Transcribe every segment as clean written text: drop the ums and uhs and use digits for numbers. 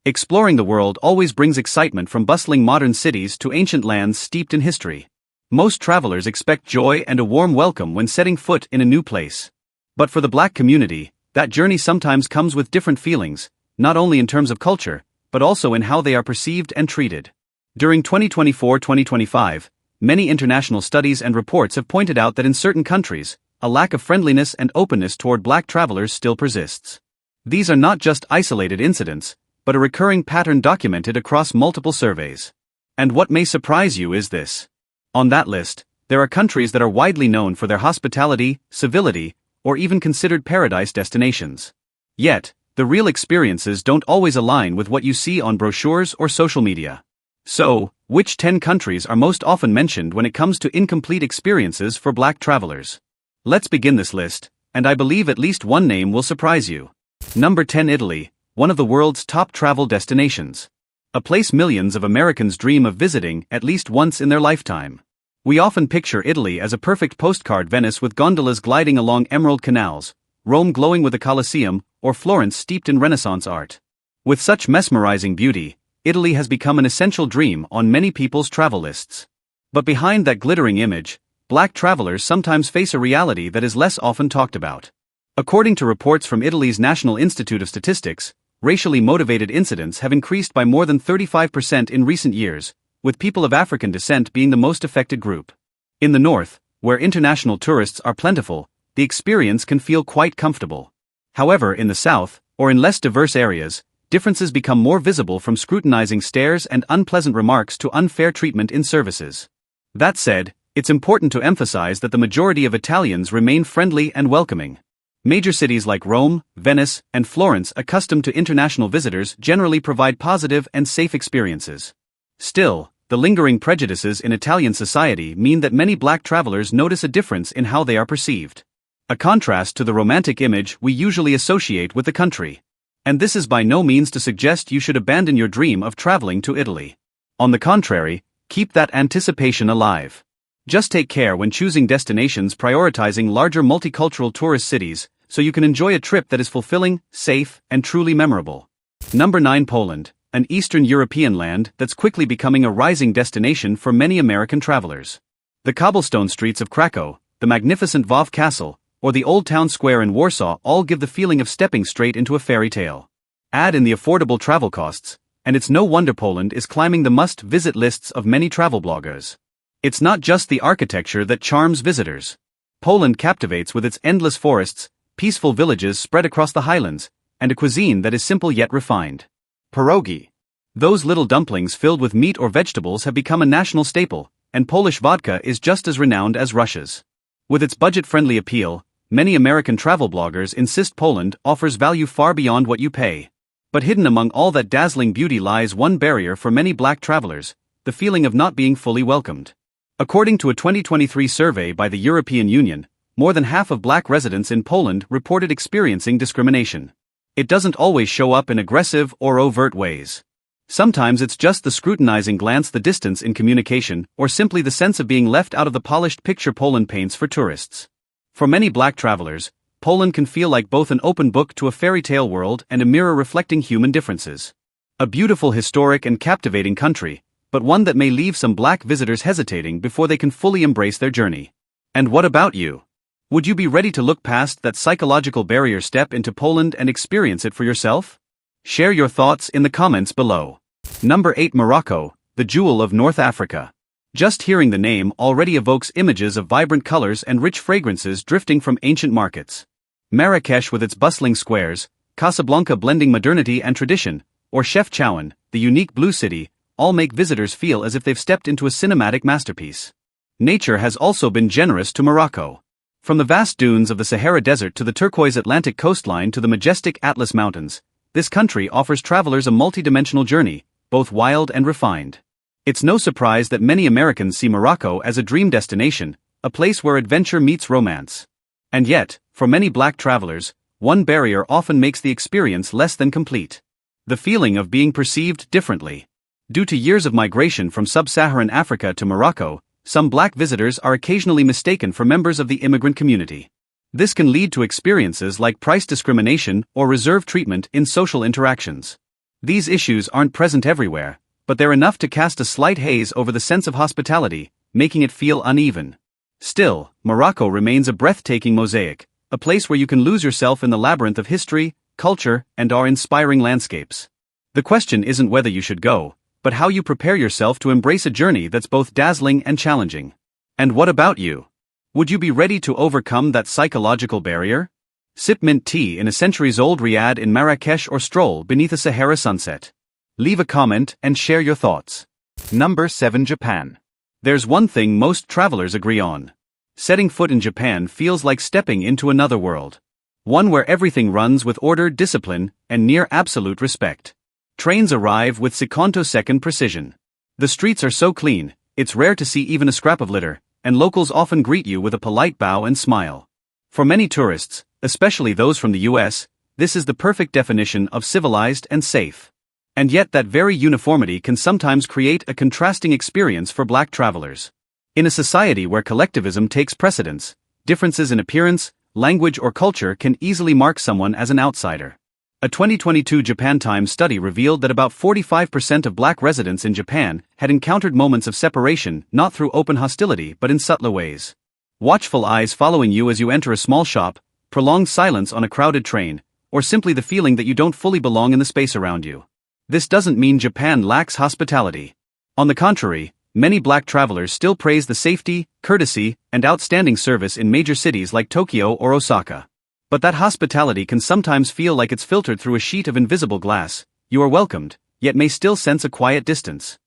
Exploring the world always brings excitement, from bustling modern cities to ancient lands steeped in history. Most travelers expect joy and a warm welcome when setting foot in a new place. But for the Black community, that journey sometimes comes with different feelings, not only in terms of culture, but also in how they are perceived and treated. During 2024-2025, many international studies and reports have pointed out that in certain countries, a lack of friendliness and openness toward Black travelers still persists. These are not just isolated incidents, but a recurring pattern documented across multiple surveys. And what may surprise you is this. On that list, there are countries that are widely known for their hospitality, civility, or even considered paradise destinations. Yet, the real experiences don't always align with what you see on brochures or social media. So, which 10 countries are most often mentioned when it comes to incomplete experiences for Black travelers? Let's begin this list, and I believe at least one name will surprise you. Number 10, Italy, one of the world's top travel destinations. A place millions of Americans dream of visiting at least once in their lifetime. We often picture Italy as a perfect postcard: Venice with gondolas gliding along emerald canals, Rome glowing with a Colosseum, or Florence steeped in Renaissance art. With such mesmerizing beauty, Italy has become an essential dream on many people's travel lists. But behind that glittering image, Black travelers sometimes face a reality that is less often talked about. According to reports from Italy's National Institute of Statistics, racially motivated incidents have increased by more than 35% in recent years, with people of African descent being the most affected group. In the north, where international tourists are plentiful, the experience can feel quite comfortable. However, in the south, or in less diverse areas, differences become more visible, from scrutinizing stares and unpleasant remarks to unfair treatment in services. That said, it's important to emphasize that the majority of Italians remain friendly and welcoming. Major cities like Rome, Venice, and Florence, accustomed to international visitors, generally provide positive and safe experiences. Still, the lingering prejudices in Italian society mean that many Black travelers notice a difference in how they are perceived. A contrast to the romantic image we usually associate with the country. And this is by no means to suggest you should abandon your dream of traveling to Italy. On the contrary, keep that anticipation alive. Just take care when choosing destinations, prioritizing larger multicultural tourist cities, so you can enjoy a trip that is fulfilling, safe, and truly memorable. Number 9, Poland, an Eastern European land that's quickly becoming a rising destination for many American travelers. The cobblestone streets of Krakow, the magnificent Lwów Castle, or the Old Town Square in Warsaw all give the feeling of stepping straight into a fairy tale. Add in the affordable travel costs, and it's no wonder Poland is climbing the must-visit lists of many travel bloggers. It's not just the architecture that charms visitors. Poland captivates with its endless forests, peaceful villages spread across the highlands, and a cuisine that is simple yet refined. Pierogi. Those little dumplings filled with meat or vegetables have become a national staple, and Polish vodka is just as renowned as Russia's. With its budget-friendly appeal, many American travel bloggers insist Poland offers value far beyond what you pay. But hidden among all that dazzling beauty lies one barrier for many Black travelers: the feeling of not being fully welcomed. According to a 2023 survey by the European Union, more than half of Black residents in Poland reported experiencing discrimination. It doesn't always show up in aggressive or overt ways. Sometimes it's just the scrutinizing glance, the distance in communication, or simply the sense of being left out of the polished picture Poland paints for tourists. For many Black travelers, Poland can feel like both an open book to a fairy tale world and a mirror reflecting human differences. A beautiful, historic, and captivating country, but one that may leave some Black visitors hesitating before they can fully embrace their journey. And what about you? Would you be ready to look past that psychological barrier, step into Poland, and experience it for yourself? Share your thoughts in the comments below. Number 8, Morocco, the jewel of North Africa. Just hearing the name already evokes images of vibrant colors and rich fragrances drifting from ancient markets. Marrakesh with its bustling squares, Casablanca blending modernity and tradition, or Chefchaouen, the unique blue city, all make visitors feel as if they've stepped into a cinematic masterpiece. Nature has also been generous to Morocco. From the vast dunes of the Sahara Desert to the turquoise Atlantic coastline to the majestic Atlas Mountains, this country offers travelers a multidimensional journey, both wild and refined. It's no surprise that many Americans see Morocco as a dream destination, a place where adventure meets romance. And yet, for many Black travelers, one barrier often makes the experience less than complete: the feeling of being perceived differently. Due to years of migration from sub-Saharan Africa to Morocco, some Black visitors are occasionally mistaken for members of the immigrant community. This can lead to experiences like price discrimination or reserved treatment in social interactions. These issues aren't present everywhere, but they're enough to cast a slight haze over the sense of hospitality, making it feel uneven. Still, Morocco remains a breathtaking mosaic, a place where you can lose yourself in the labyrinth of history, culture, and awe-inspiring landscapes. The question isn't whether you should go, but how you prepare yourself to embrace a journey that's both dazzling and challenging. And what about you? Would you be ready to overcome that psychological barrier? Sip mint tea in a centuries-old riad in Marrakesh or stroll beneath a Sahara sunset. Leave a comment and share your thoughts. Number 7. Japan. There's one thing most travelers agree on. Setting foot in Japan feels like stepping into another world. One where everything runs with order, discipline, and near absolute respect. Trains arrive with secondo-second precision. The streets are so clean, it's rare to see even a scrap of litter, and locals often greet you with a polite bow and smile. For many tourists, especially those from the US, this is the perfect definition of civilized and safe. And yet that very uniformity can sometimes create a contrasting experience for Black travelers. In a society where collectivism takes precedence, differences in appearance, language or culture can easily mark someone as an outsider. A 2022 Japan Times study revealed that about 45% of Black residents in Japan had encountered moments of separation not through open hostility but in subtler ways. Watchful eyes following you as you enter a small shop, prolonged silence on a crowded train, or simply the feeling that you don't fully belong in the space around you. This doesn't mean Japan lacks hospitality. On the contrary, many Black travelers still praise the safety, courtesy, and outstanding service in major cities like Tokyo or Osaka. But that hospitality can sometimes feel like it's filtered through a sheet of invisible glass. You are welcomed, yet may still sense a quiet distance.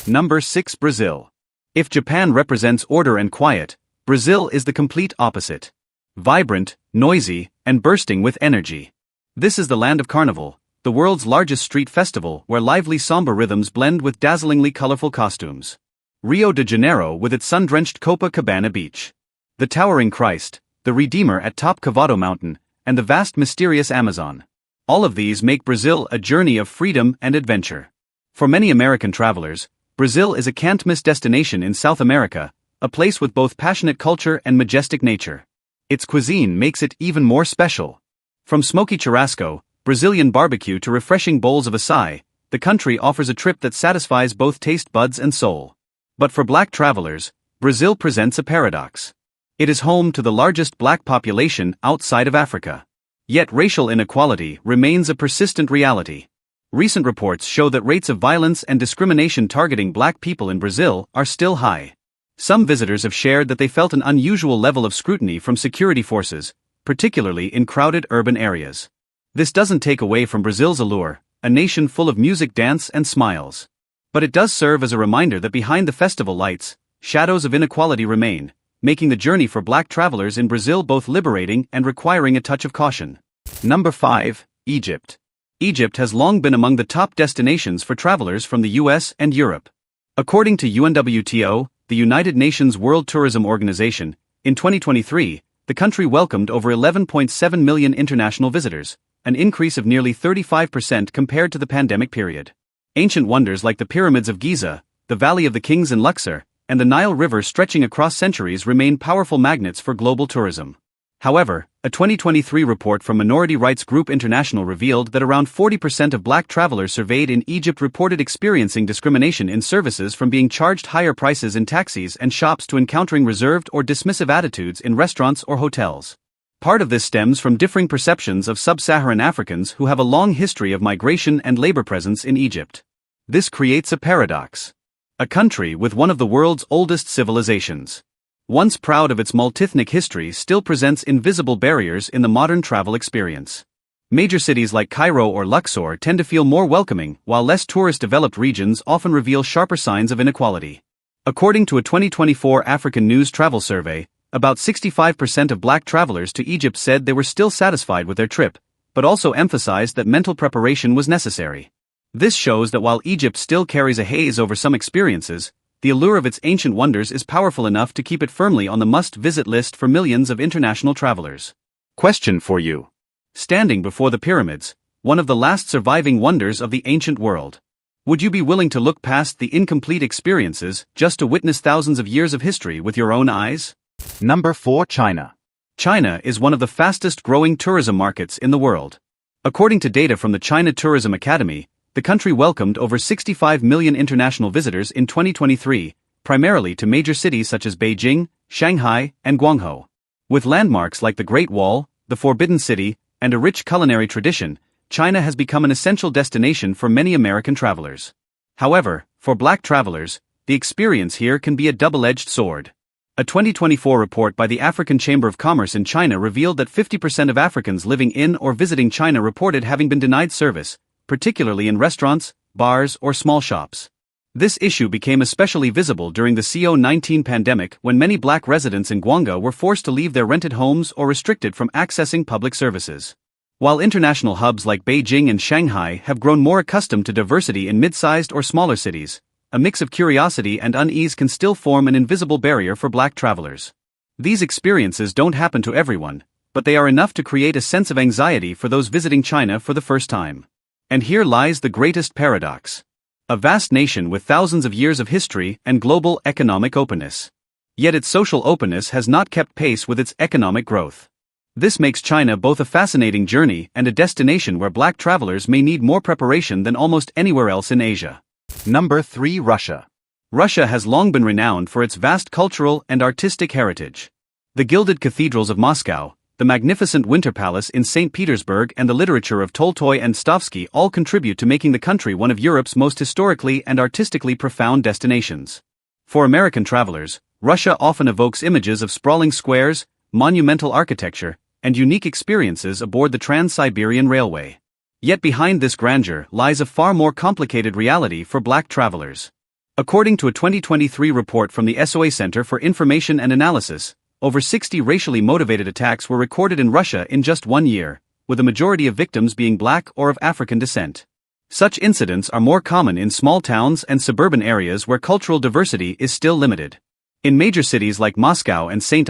Number 6. Brazil. If Japan represents order and quiet, Brazil is the complete opposite. Vibrant, noisy, and bursting with energy. This is the land of Carnival, the world's largest street festival where lively samba rhythms blend with dazzlingly colorful costumes. Rio de Janeiro with its sun-drenched Copacabana beach. The towering Christ, the Redeemer at top Cavado Mountain, and the vast mysterious Amazon. All of these make Brazil a journey of freedom and adventure. For many American travelers, Brazil is a can't-miss destination in South America, a place with both passionate culture and majestic nature. Its cuisine makes it even more special. From smoky churrasco, Brazilian barbecue to refreshing bowls of açaí, the country offers a trip that satisfies both taste buds and soul. But for Black travelers, Brazil presents a paradox. It is home to the largest Black population outside of Africa. Yet racial inequality remains a persistent reality. Recent reports show that rates of violence and discrimination targeting Black people in Brazil are still high. Some visitors have shared that they felt an unusual level of scrutiny from security forces, particularly in crowded urban areas. This doesn't take away from Brazil's allure, a nation full of music, dance, and smiles. But it does serve as a reminder that behind the festival lights, shadows of inequality remain, making the journey for Black travelers in Brazil both liberating and requiring a touch of caution. Number 5. Egypt. Egypt has long been among the top destinations for travelers from the US and Europe. According to UNWTO, the United Nations World Tourism Organization, in 2023, the country welcomed over 11.7 million international visitors, an increase of nearly 35% compared to the pandemic period. Ancient wonders like the pyramids of Giza, the Valley of the Kings in Luxor, and the Nile River stretching across centuries remain powerful magnets for global tourism. However, a 2023 report from Minority Rights Group International revealed that around 40% of Black travelers surveyed in Egypt reported experiencing discrimination in services, from being charged higher prices in taxis and shops to encountering reserved or dismissive attitudes in restaurants or hotels. Part of this stems from differing perceptions of sub-Saharan Africans who have a long history of migration and labor presence in Egypt. This creates a paradox. A country with one of the world's oldest civilizations, once proud of its multethnic history, still presents invisible barriers in the modern travel experience. Major cities like Cairo or Luxor tend to feel more welcoming, while less tourist-developed regions often reveal sharper signs of inequality. According to a 2024 African News Travel Survey, about 65% of Black travelers to Egypt said they were still satisfied with their trip, but also emphasized that mental preparation was necessary. This shows that while Egypt still carries a haze over some experiences, the allure of its ancient wonders is powerful enough to keep it firmly on the must-visit list for millions of international travelers. Question for you. Standing before the pyramids, one of the last surviving wonders of the ancient world, would you be willing to look past the incomplete experiences just to witness thousands of years of history with your own eyes? Number 4. China. China is one of the fastest-growing tourism markets in the world. According to data from the China Tourism Academy, The country welcomed over 65 million international visitors in 2023, primarily to major cities such as Beijing, Shanghai, and Guangzhou. With landmarks like the Great Wall, the Forbidden City, and a rich culinary tradition, China has become an essential destination for many American travelers. However, for Black travelers, the experience here can be a double-edged sword. A 2024 report by the African Chamber of Commerce in China revealed that 50% of Africans living in or visiting China reported having been denied service, particularly in restaurants, bars, or small shops. This issue became especially visible during the COVID-19 pandemic when many Black residents in Guangzhou were forced to leave their rented homes or restricted from accessing public services. While international hubs like Beijing and Shanghai have grown more accustomed to diversity in mid-sized or smaller cities, a mix of curiosity and unease can still form an invisible barrier for Black travelers. These experiences don't happen to everyone, but they are enough to create a sense of anxiety for those visiting China for the first time. And here lies the greatest paradox. A vast nation with thousands of years of history and global economic openness. Yet its social openness has not kept pace with its economic growth. This makes China both a fascinating journey and a destination where Black travelers may need more preparation than almost anywhere else in Asia. Number 3. Russia. Russia has long been renowned for its vast cultural and artistic heritage. The gilded cathedrals of Moscow, the magnificent Winter Palace in St. Petersburg, and the literature of Tolstoy and Dostoevsky all contribute to making the country one of Europe's most historically and artistically profound destinations. For American travelers, Russia often evokes images of sprawling squares, monumental architecture, and unique experiences aboard the Trans-Siberian Railway. Yet behind this grandeur lies a far more complicated reality for Black travelers. According to a 2023 report from the SOA Center for Information and Analysis, over 60 racially motivated attacks were recorded in Russia in just 1 year, with a majority of victims being Black or of African descent. Such incidents are more common in small towns and suburban areas where cultural diversity is still limited. In major cities like Moscow and St.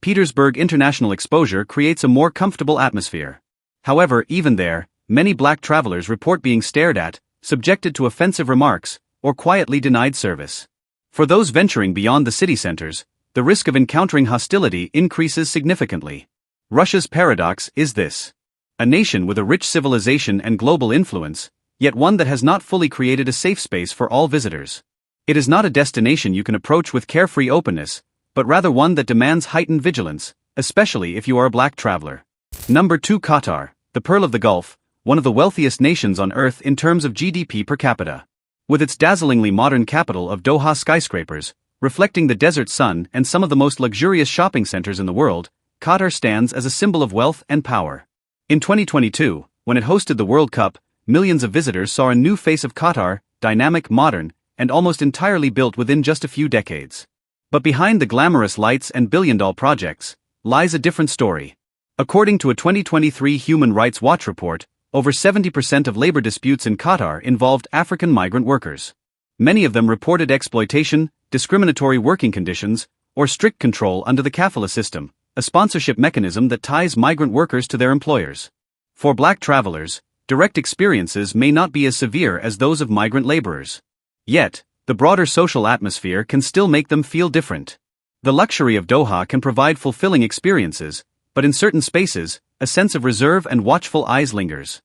Petersburg, international exposure creates a more comfortable atmosphere. However, even there, many Black travelers report being stared at, subjected to offensive remarks, or quietly denied service. For those venturing beyond the city centers, the risk of encountering hostility increases significantly. Russia's paradox is this: a nation with a rich civilization and global influence, yet one that has not fully created a safe space for all visitors. It is not a destination you can approach with carefree openness, but rather one that demands heightened vigilance, especially if you are a Black traveler. Number 2. Qatar, the Pearl of the Gulf, one of the wealthiest nations on earth in terms of GDP per capita. With its dazzlingly modern capital of Doha skyscrapers, reflecting the desert sun and some of the most luxurious shopping centers in the world, Qatar stands as a symbol of wealth and power. In 2022, when it hosted the World Cup, millions of visitors saw a new face of Qatar, dynamic, modern, and almost entirely built within just a few decades. But behind the glamorous lights and billion-dollar projects lies a different story. According to a 2023 Human Rights Watch report, over 70% of labor disputes in Qatar involved African migrant workers. Many of them reported exploitation, discriminatory working conditions, or strict control under the kafala system, a sponsorship mechanism that ties migrant workers to their employers. For Black travelers, direct experiences may not be as severe as those of migrant laborers. Yet, the broader social atmosphere can still make them feel different. The luxury of Doha can provide fulfilling experiences, but in certain spaces, a sense of reserve and watchful eyes lingers.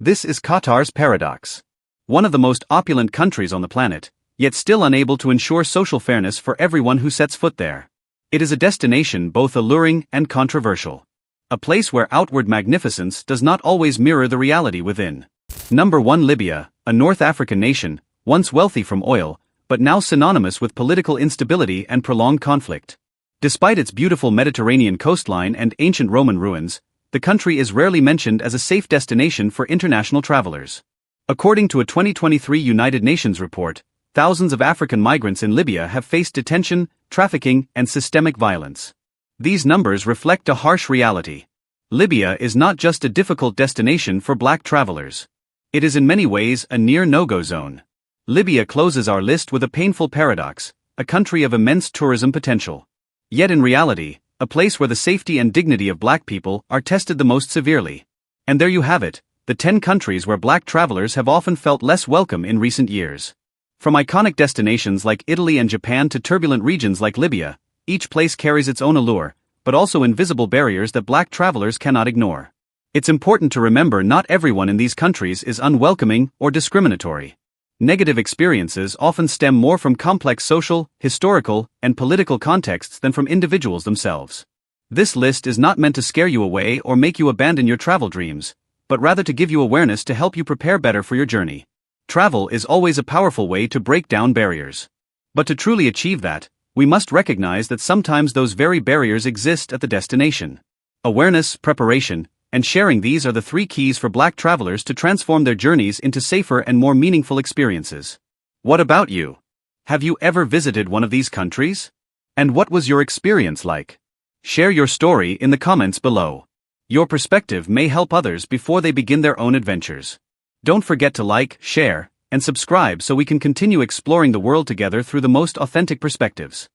This is Qatar's paradox. One of the most opulent countries on the planet, yet still unable to ensure social fairness for everyone who sets foot there. It is a destination both alluring and controversial. A place where outward magnificence does not always mirror the reality within. Number 1. Libya, a North African nation, once wealthy from oil, but now synonymous with political instability and prolonged conflict. Despite its beautiful Mediterranean coastline and ancient Roman ruins, the country is rarely mentioned as a safe destination for international travelers. According to a 2023 United Nations report, thousands of African migrants in Libya have faced detention, trafficking, and systemic violence. These numbers reflect a harsh reality. Libya is not just a difficult destination for Black travelers. It is in many ways a near no-go zone. Libya closes our list with a painful paradox, a country of immense tourism potential. Yet in reality, a place where the safety and dignity of Black people are tested the most severely. And there you have it, the 10 countries where Black travelers have often felt less welcome in recent years. From iconic destinations like Italy and Japan to turbulent regions like Libya, each place carries its own allure, but also invisible barriers that Black travelers cannot ignore. It's important to remember not everyone in these countries is unwelcoming or discriminatory. Negative experiences often stem more from complex social, historical, and political contexts than from individuals themselves. This list is not meant to scare you away or make you abandon your travel dreams, but rather to give you awareness to help you prepare better for your journey. Travel is always a powerful way to break down barriers. But to truly achieve that, we must recognize that sometimes those very barriers exist at the destination. Awareness, preparation, and sharing, these are the three keys for Black travelers to transform their journeys into safer and more meaningful experiences. What about you? Have you ever visited one of these countries? And what was your experience like? Share your story in the comments below. Your perspective may help others before they begin their own adventures. Don't forget to like, share, and subscribe so we can continue exploring the world together through the most authentic perspectives.